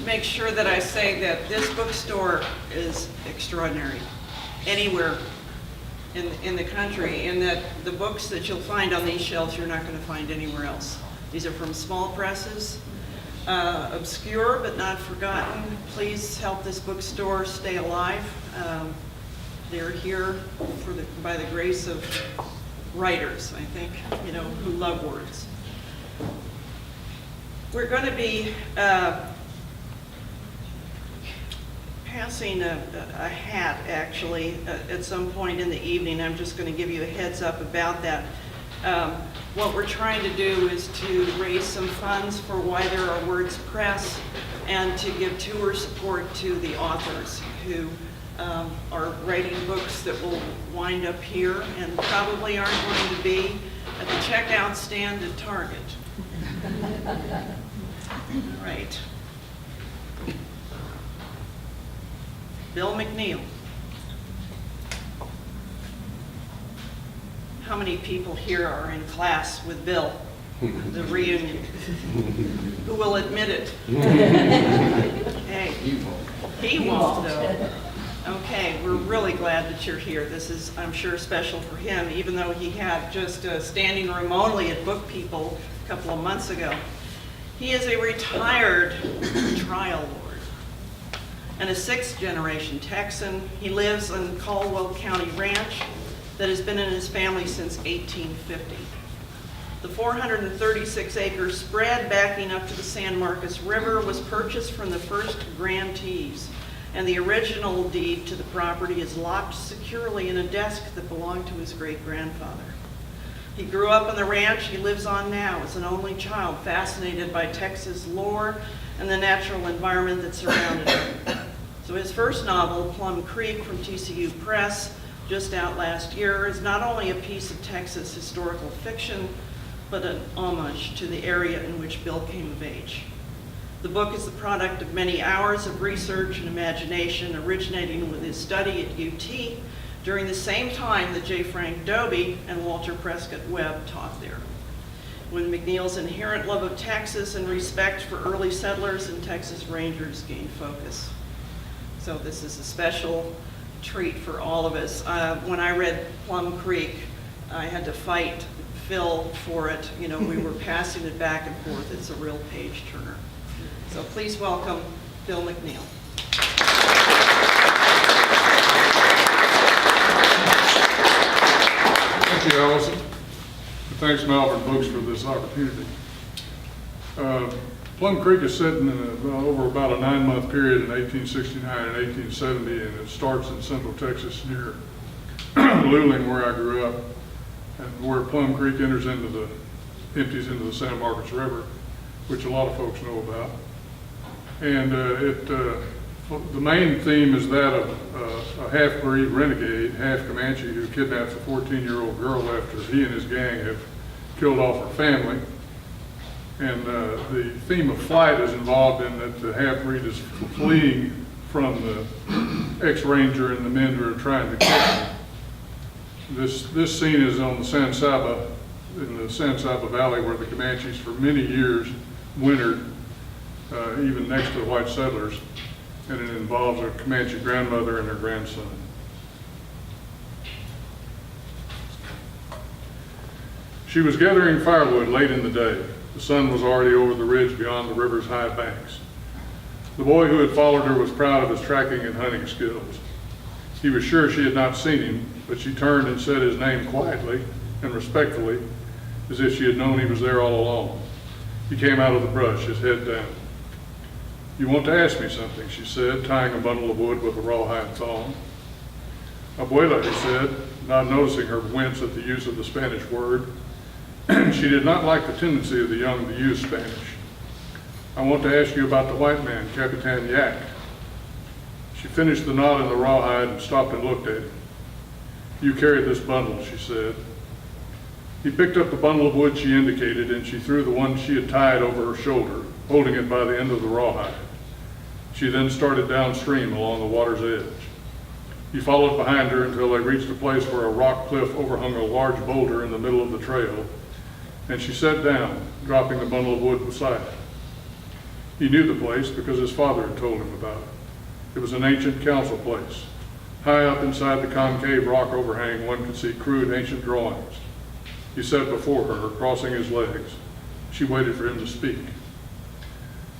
make sure that I say that this bookstore is extraordinary anywhere in the country, and that the books that you'll find on these shelves you're not going to find anywhere else. These are from small presses, obscure but not forgotten. Please help this bookstore stay alive. They're here by the grace of writers, I think, who love words. We're going to be passing a hat, actually, at some point in the evening. I'm just going to give you a heads up about that. What we're trying to do is to raise some funds for Why There Are Words Press and to give tour support to the authors who are writing books that will wind up here and probably aren't going to be at the checkout stand at Target. All right. Bill McNeal. How many people here are in class with Bill? The reunion. Who will admit it? Okay. He won't, though. Okay, we're really glad that you're here. This is, I'm sure, special for him, even though he had just a standing room only at Book People a couple of months ago. He is a retired trial lord and a sixth-generation Texan. He lives on Caldwell County ranch that has been in his family since 1850. The 436-acre spread backing up to the San Marcos River was purchased from the first grantees, and the original deed to the property is locked securely in a desk that belonged to his great-grandfather. He grew up on the ranch he lives on now as an only child, fascinated by Texas lore and the natural environment that surrounded him. So his first novel, Plum Creek from TCU Press, just out last year, is not only a piece of Texas historical fiction, but an homage to the area in which Bill came of age. The book is the product of many hours of research and imagination, originating with his study at UT during the same time that J. Frank Dobie and Walter Prescott Webb taught there, when McNeal's inherent love of Texas and respect for early settlers and Texas Rangers gained focus. So this is a special treat for all of us. When I read Plum Creek, I had to fight Phil for it. We were passing it back and forth. It's a real page turner. So please welcome Bill McNeal. Thank you, Allison. Thanks, Malvern Books, for this opportunity. Plum Creek is set in over about a 9-month period in 1869 and 1870, and it starts in central Texas near Luling, where I grew up, and where Plum Creek empties into the San Marcos River, which a lot of folks know about. And the main theme is that of a half-breed renegade, half Comanche, who kidnaps a 14-year-old girl after he and his gang have killed off her family. And the theme of flight is involved in that the half-breed is fleeing from the ex-ranger and the men who are trying to catch him. This scene is on the San Saba, in the San Saba Valley, where the Comanches for many years wintered, even next to the white settlers, and it involves a Comanche grandmother and her grandson. She was gathering firewood late in the day. The sun was already over the ridge beyond the river's high banks. The boy who had followed her was proud of his tracking and hunting skills. He was sure she had not seen him, but she turned and said his name quietly and respectfully, as if she had known he was there all along. He came out of the brush, his head down. "You want to ask me something," she said, tying a bundle of wood with a rawhide thong. "Abuela," he said, not noticing her wince at the use of the Spanish word. She did not like the tendency of the young to use Spanish. "I want to ask you about the white man, Capitan Yak." She finished the knot in the rawhide and stopped and looked at him. "You carry this bundle," she said. He picked up the bundle of wood she indicated, and she threw the one she had tied over her shoulder, holding it by the end of the rawhide. She then started downstream along the water's edge. He followed behind her until they reached a place where a rock cliff overhung a large boulder in the middle of the trail, and she sat down, dropping the bundle of wood beside it. He knew the place because his father had told him about it. It was an ancient council place. High up inside the concave rock overhang, one could see crude ancient drawings. He sat before her, crossing his legs. She waited for him to speak.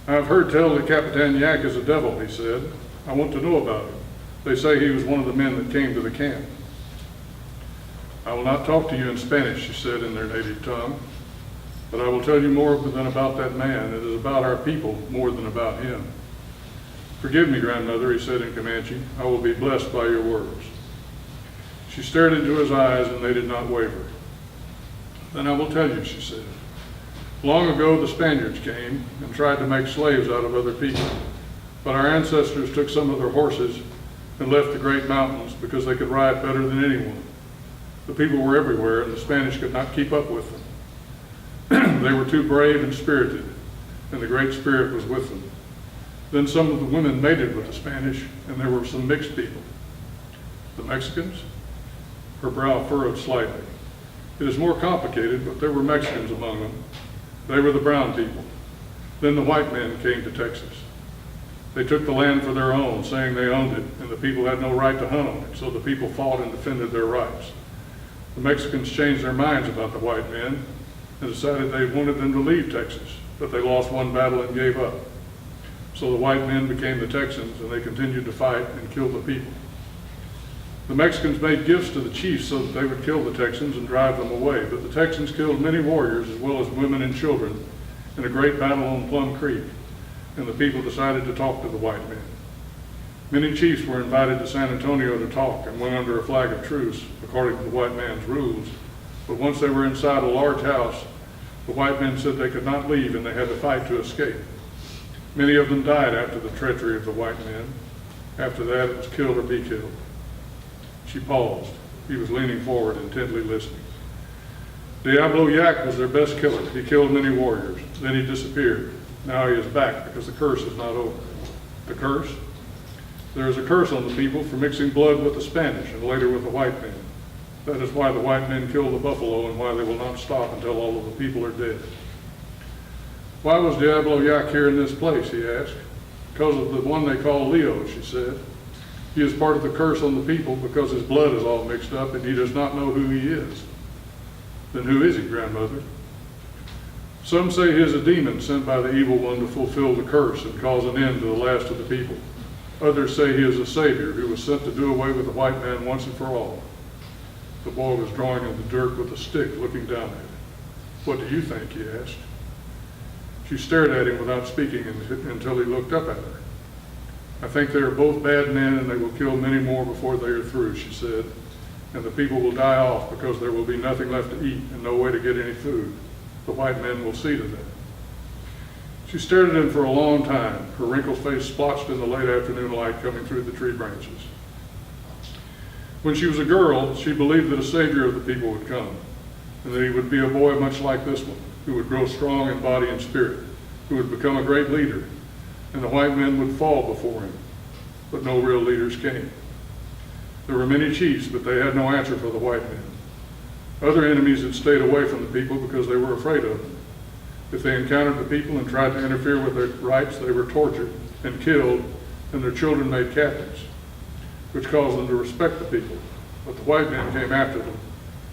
"I've heard tell that Capitan Yak is a devil," he said. "I want to know about him. They say he was one of the men that came to the camp." "I will not talk to you in Spanish," she said in their native tongue, "but I will tell you more than about that man. It is about our people more than about him." "Forgive me, grandmother," he said in Comanche. "I will be blessed by your words." She stared into his eyes, and they did not waver. "Then I will tell you," she said. "Long ago the Spaniards came and tried to make slaves out of other people, but our ancestors took some of their horses and left the great mountains because they could ride better than anyone. The people were everywhere, and the Spanish could not keep up with them. They were too brave and spirited, and the Great Spirit was with them. Then some of the women mated with the Spanish, and there were some mixed people." "The Mexicans?" Her brow furrowed slightly. "It is more complicated, but there were Mexicans among them. They were the brown people. Then the white men came to Texas. They took the land for their own, saying they owned it, and the people had no right to hunt on it, so the people fought and defended their rights. The Mexicans changed their minds about the white men and decided they wanted them to leave Texas, but they lost one battle and gave up. So the white men became the Texans, and they continued to fight and kill the people. The Mexicans made gifts to the chiefs so that they would kill the Texans and drive them away, but the Texans killed many warriors as well as women and children in a great battle on Plum Creek, and the people decided to talk to the white men. Many chiefs were invited to San Antonio to talk and went under a flag of truce according to the white man's rules, but once they were inside a large house, the white men said they could not leave and they had to fight to escape. Many of them died after the treachery of the white men. After that, it was kill or be killed." She paused. He was leaning forward, intently listening. "Diablo Yak was their best killer. He killed many warriors. Then he disappeared. Now he is back because the curse is not over." "The curse?" "There is a curse on the people for mixing blood with the Spanish and later with the white men. That is why the white men kill the buffalo and why they will not stop until all of the people are dead." "Why was Diablo Yak here in this place?" he asked. "Because of the one they call Leo," she said. "He is part of the curse on the people because his blood is all mixed up and he does not know who he is." "Then who is he, grandmother?" "Some say he is a demon sent by the evil one to fulfill the curse and cause an end to the last of the people. Others say he is a savior who was sent to do away with the white man once and for all." The boy was drawing in the dirt with a stick, looking down at it. "What do you think?" he asked. She stared at him without speaking until he looked up at her. "I think they are both bad men and they will kill many more before they are through," she said. "And the people will die off because there will be nothing left to eat and no way to get any food. The white men will see to that." She stared at him for a long time, her wrinkled face splotched in the late afternoon light coming through the tree branches. When she was a girl, she believed that a savior of the people would come, and that he would be a boy much like this one, who would grow strong in body and spirit, who would become a great leader, and the white men would fall before him. But no real leaders came. There were many chiefs, but they had no answer for the white men. Other enemies had stayed away from the people because they were afraid of them. If they encountered the people and tried to interfere with their rights, they were tortured and killed, and their children made captives, which caused them to respect the people. But the white men came after them,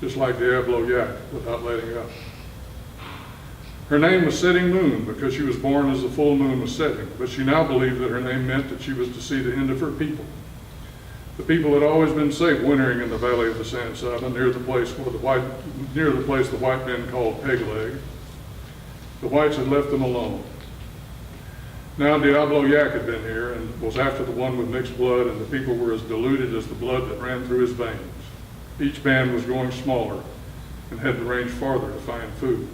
just like Diablo Yak, without letting up. Her name was Setting Moon because she was born as the full moon was setting, but she now believed that her name meant that she was to see the end of her people. The people had always been safe wintering in the valley of the San Saba, near the place the white men called Peg Leg. The whites had left them alone. Now Diablo Yak had been here and was after the one with mixed blood, and the people were as deluded as the blood that ran through his veins. Each band was growing smaller and had to range farther to find food.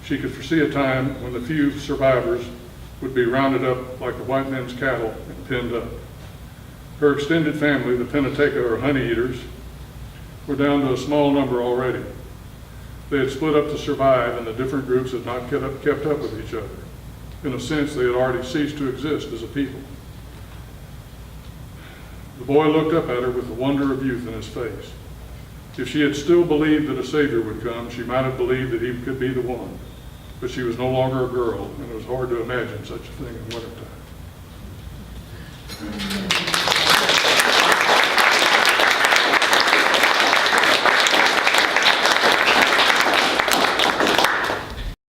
She could foresee a time when the few survivors would be rounded up like the white men's cattle and pinned up. Her extended family, the Penteca or honey eaters, were down to a small number already. They had split up to survive, and the different groups had not kept up with each other. In a sense, they had already ceased to exist as a people. The boy looked up at her with the wonder of youth in his face. If she had still believed that a savior would come, she might have believed that he could be the one. but she was no longer a girl, and it was hard to imagine such a thing in wintertime.